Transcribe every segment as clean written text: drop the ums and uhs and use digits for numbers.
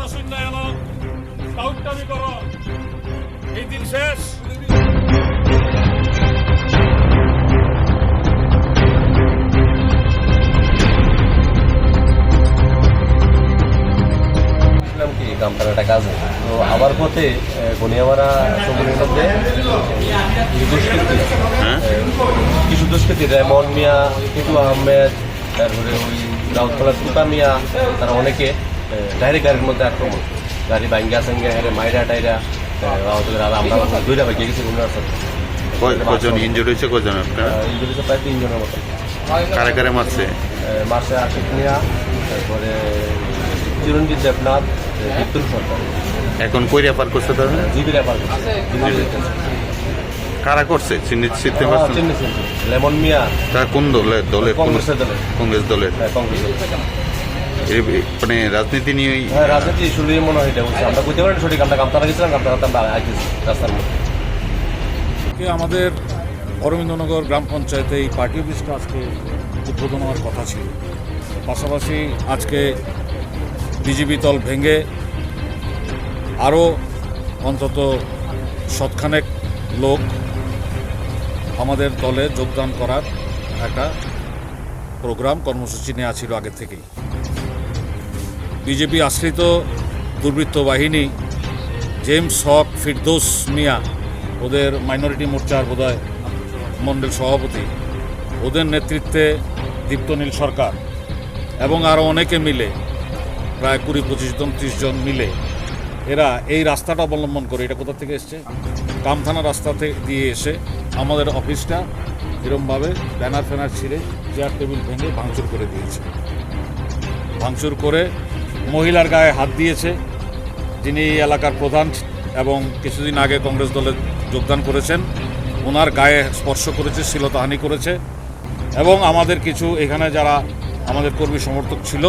কথা শূন্য এলো কাউন্টামি করো, এই দিন শেষ। কি কামতারাটা কাজ তো আবার পথে গনিয়ামারা সম্পূর্ণের মধ্যে কিছু দুষ্কৃতি রেমন মিয়া, টিটু আহমেদ, তারপরে ওই রাউতলা তুতা মিয়া, তারা অনেকে ডাইরেক্ট গাড়ির মধ্যে আক্রমণ, গাড়ি ভাঙ্গা সাঙ্গা হেরে মাইরা টাইরা আমরা দুইটা ভাই গেছি ঘুমনার সাথে। কজন ইনজুরি হয়েছে, কজন আপনারা? ইনজুরি হয়েছে প্রায় 3 জনের মতো। কারে কারে মারছে? মারছে আশিক মিয়া, তারপরে চিরঞ্জিত দেবনাথ, বিপুল সরকার। এখন কই রেফার করছে তারা? জিবি রেফার করছে। কারা করছে চিনতে পারছেন? লেমন মিয়া। তারা কোন দলের? কংগ্রেসের দলের। কংগ্রেস দলের। কংগ্রেসের মানে রাজনীতি নিয়ে? হ্যাঁ, রাজনীতি শুরুই মনে হয় এটা বলছি। আমরা বুঝতে পারি সঠিক, আমরা কামতারা গেছিলাম, কামতারা আমরা আসতেছি রাস্তার মধ্যে। আমাদের অরবিন্দনগর গ্রাম পঞ্চায়েতে এই পার্টি অফিসটা আজকে উদ্বোধন হওয়ার কথা ছিল। পাশাপাশি আজকে বিজেপি দল ভেঙে আরও অন্তত শতখানেক লোক আমাদের দলে যোগদান করার একটা প্রোগ্রাম কর্মসূচি নেওয়া ছিল আগে থেকেই। বিজেপি আশ্রিত দুর্বৃত্ত বাহিনী জেমস হক, ফিরদৌস মিয়া, ওদের মাইনরিটি মোর্চার বোধহয় মণ্ডল সভাপতি, ওদের নেতৃত্বে দীপ্তনীল সরকার এবং আরও অনেকে মিলে প্রায় 20-25 জন 30 জন মিলে এরা এই রাস্তাটা অবলম্বন করে, এটা কোথা থেকে এসছে, কামথানা রাস্তা দিয়ে এসে আমাদের অফিসটা এরমভাবে ব্যানার ফ্যানার ছিঁড়ে চেয়ার টেবিল ভেঙে ভাঙচুর করে দিয়েছে। ভাঙচুর করে মহিলার গায়ে হাত দিয়েছে, যিনি এই এলাকার প্রধান এবং কিছুদিন আগে কংগ্রেস দলে যোগদান করেছেন, ওনার গায়ে স্পর্শ করেছে, শ্লীলতাহানি করেছে এবং আমাদের কিছু এখানে যারা আমাদের কর্মী সমর্থক ছিল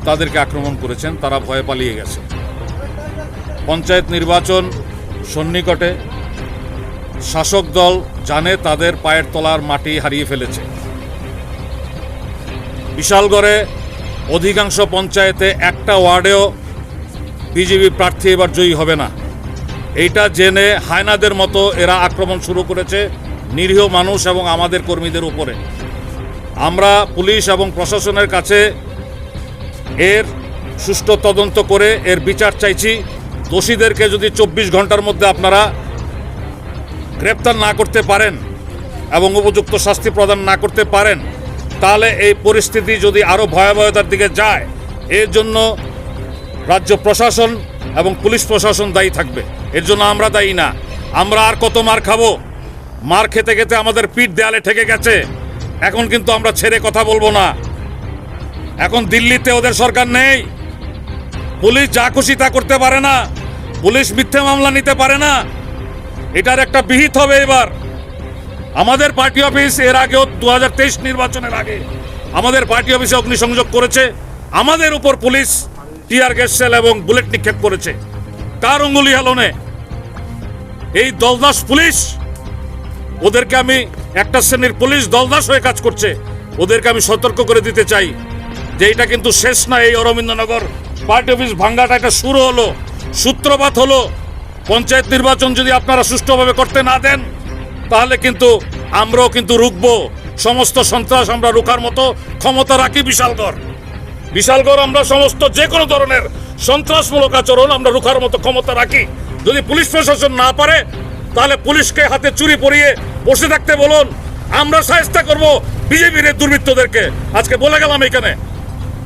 তাদেরকে আক্রমণ করেছেন। তারা ভয়ে পালিয়ে গেছে। পঞ্চায়েত নির্বাচন সন্নিকটে, শাসক দল জানে তাদের পায়ের তলার মাটি হারিয়ে ফেলেছে। বিশালগড়ে অধিকাংশ পঞ্চায়েতে একটা ওয়ার্ডেও বিজেপি প্রার্থী এবার জয়ী হবে না। এইটা জেনে হায়নাদের মতো এরা আক্রমণ শুরু করেছে নিরীহ মানুষ এবং আমাদের কর্মীদের উপরে। আমরা পুলিশ এবং প্রশাসনের কাছে এর সুষ্ঠু তদন্ত করে এর বিচার চাইছি। দোষীদেরকে যদি 24 ঘন্টার মধ্যে আপনারা গ্রেপ্তার না করতে পারেন এবং উপযুক্ত শাস্তি প্রদান না করতে পারেন, তাহলে এই পরিস্থিতি যদি আরও ভয়াবহতার দিকে যায়, এর জন্য রাজ্য প্রশাসন এবং পুলিশ প্রশাসন দায়ী থাকবে। এর জন্য আমরা দায়ী না। আমরা আর কত মার খাবো? মার খেতে খেতে আমাদের পিঠ দেয়ালে ঠেকে গেছে। এখন কিন্তু আমরা ছেড়ে কথা বলবো না। এখন দিল্লিতে ওদের সরকার নেই, পুলিশ যা খুশি তা করতে পারে না, পুলিশ মিথ্যে মামলা নিতে পারে না। এটার একটা বিহিত হবে এবার। আমাদের পার্টি অফিস এর আগেও 2023 নির্বাচনের আগে আমাদের পার্টি অফিসে অগ্নিসংযোগ করেছে। আমাদের উপর পুলিশ টিয়ার গ্যাস সেল এবং বুলেট নিক্ষেপ করেছে। কার অঙ্গুলি হেলনে? এই দলদাস পুলিশ। ওদেরকে আমি, একটা শ্রেণীর পুলিশ দলদাস হয়ে কাজ করছে, ওদেরকে আমি সতর্ক করে দিতে চাই যে এটা কিন্তু শেষ না। এই অরবিন্দনগর পার্টি অফিস ভাঙ্গাটা একটা শুরু হলো, সূত্রপাত হলো। পঞ্চায়েত নির্বাচন যদি আপনারা সুষ্ঠুভাবে করতে না দেন, তাহলে কিন্তু আমরাও কিন্তু রুখবো। সমস্ত সন্ত্রাস আমরা রুখার মতো ক্ষমতা রাখি। বিশালগড় আমরা সমস্ত যে কোনো ধরনের সন্ত্রাসমূলক আচরণ আমরা রুখার মতো ক্ষমতা রাখি। যদি পুলিশ প্রশাসন না পারে, তাহলে পুলিশকে হাতে চুরি পরিয়ে বসে থাকতে বলুন। আমরা শায়েস্তা করব বিজেপির দুর্বৃত্তদেরকে। আজকে বলে গেলাম এখানে।